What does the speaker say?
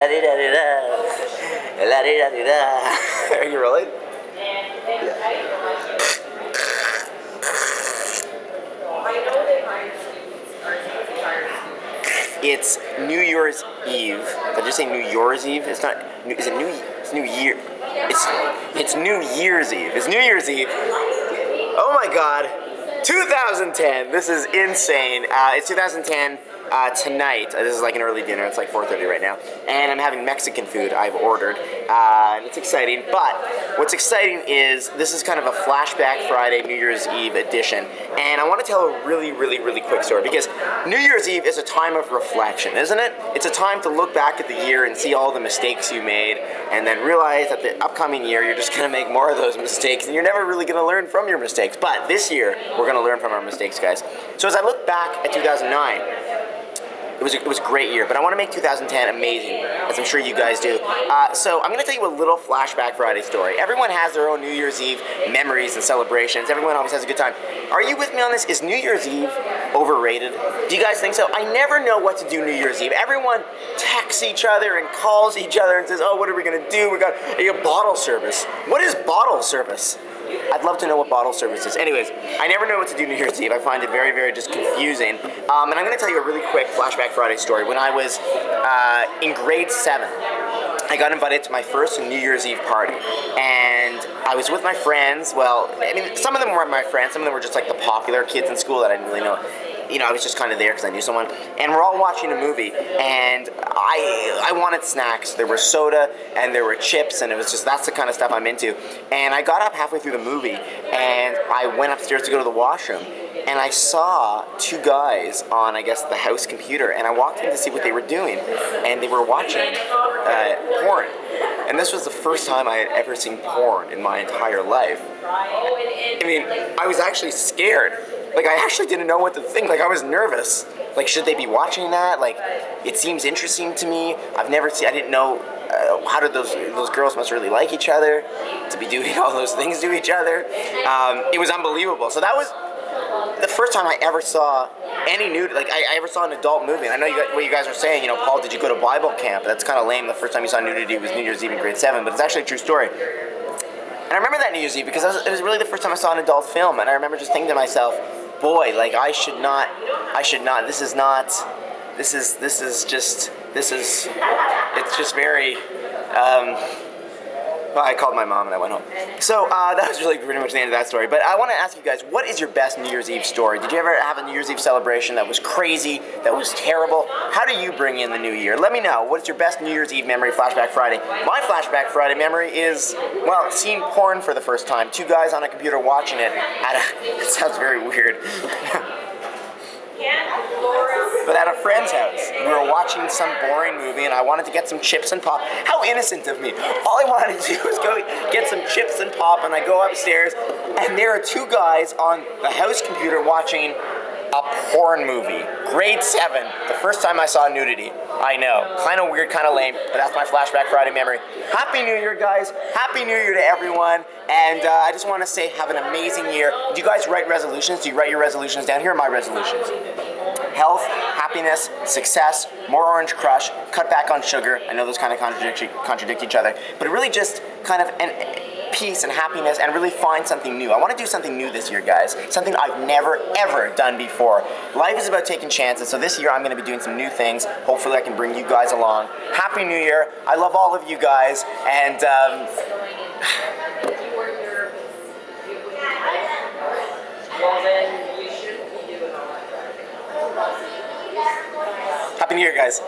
Are you rolling? It's New Year's Eve. Did I just say New Year's Eve? It's not. Is it New? It's New Year. It's New Year's Eve. It's New Year's Eve. Oh my God. 2010. This is insane. It's 2010. Tonight, this is like an early dinner, it's like 4:30 right now, and I'm having Mexican food I've ordered, and it's exciting, but what's exciting is this is kind of a Flashback Friday New Year's Eve edition, and I want to tell a really quick story, because New Year's Eve is a time of reflection, isn't it? It's a time to look back at the year and see all the mistakes you made, and then realize that the upcoming year you're just going to make more of those mistakes, and you're never really going to learn from your mistakes, but this year we're going to learn from our mistakes, guys. So as I look back at 2009, it was a great year, but I want to make 2010 amazing, as I'm sure you guys do. So I'm going to tell you a little Flashback Friday story. Everyone has their own New Year's Eve memories and celebrations. Everyone always has a good time. Are you with me on this? Is New Year's Eve overrated? Do you guys think so? I never know what to do New Year's Eve. Everyone texts each other and calls each other and says, oh, what are we going to do? We got a bottle service. What is bottle service? I'd love to know what bottle service is. Anyways, I never know what to do New Year's Eve. I find it very just confusing. And I'm going to tell you a really quick Flashback Friday story. When I was in grade 7, I got invited to my first New Year's Eve party. And I was with my friends. Well, I mean, some of them were my friends. Some of them were just like the popular kids in school that I didn't really know. You know, I was just kind of there because I knew someone. And we're all watching a movie, and I wanted snacks. There were soda, and there were chips, and it was just, that's the kind of stuff I'm into. And I got up halfway through the movie, and I went upstairs to go to the washroom, and I saw two guys on, I guess, the house computer, and I walked in to see what they were doing, and they were watching porn. And this was the first time I had ever seen porn in my entire life. I mean, I was actually scared. Like, I actually didn't know what to think. Like, I was nervous. Like, should they be watching that? Like, it seems interesting to me. I've never seen, I didn't know how did those girls must really like each other to be doing all those things to each other. It was unbelievable. So that was the first time I ever saw any nude, like I ever saw an adult movie. And I know what you guys are saying, you know, Paul, did you go to Bible camp? That's kind of lame. The first time you saw nudity was New Year's Eve in grade 7, but it's actually a true story. And I remember that New Year's Eve because it was really the first time I saw an adult film, and I remember just thinking to myself, boy, like I should not, it's just very, well, I called my mom and I went home. So that was really pretty much the end of that story. But I want to ask you guys, what is your best New Year's Eve story? Did you ever have a New Year's Eve celebration that was crazy, that was terrible? How do you bring in the new year? Let me know. What's your best New Year's Eve memory, Flashback Friday? My Flashback Friday memory is, well, seeing porn for the first time. Two guys on a computer watching it at a, it sounds very weird. But at a friend's house, we were watching some boring movie and I wanted to get some chips and pop. How innocent of me. All I wanted to do was go get some chips and pop, and I go upstairs and there are two guys on the house computer watching a porn movie. Grade 7, the first time I saw nudity. I know, kind of weird, kind of lame, but that's my Flashback Friday memory. Happy New Year, guys. Happy New Year to everyone. And I just want to say, have an amazing year. Do you guys write resolutions? Do you write your resolutions down? Here are my resolutions. Health, happiness, success, more Orange Crush, cut back on sugar. I know those kind of contradict each other, but really just kind of peace and happiness, and really find something new. I want to do something new this year, guys. Something I've never, ever done before. Life is about taking chances, so this year I'm going to be doing some new things. Hopefully I can bring you guys along. Happy New Year. I love all of you guys, and Happy New Year, guys.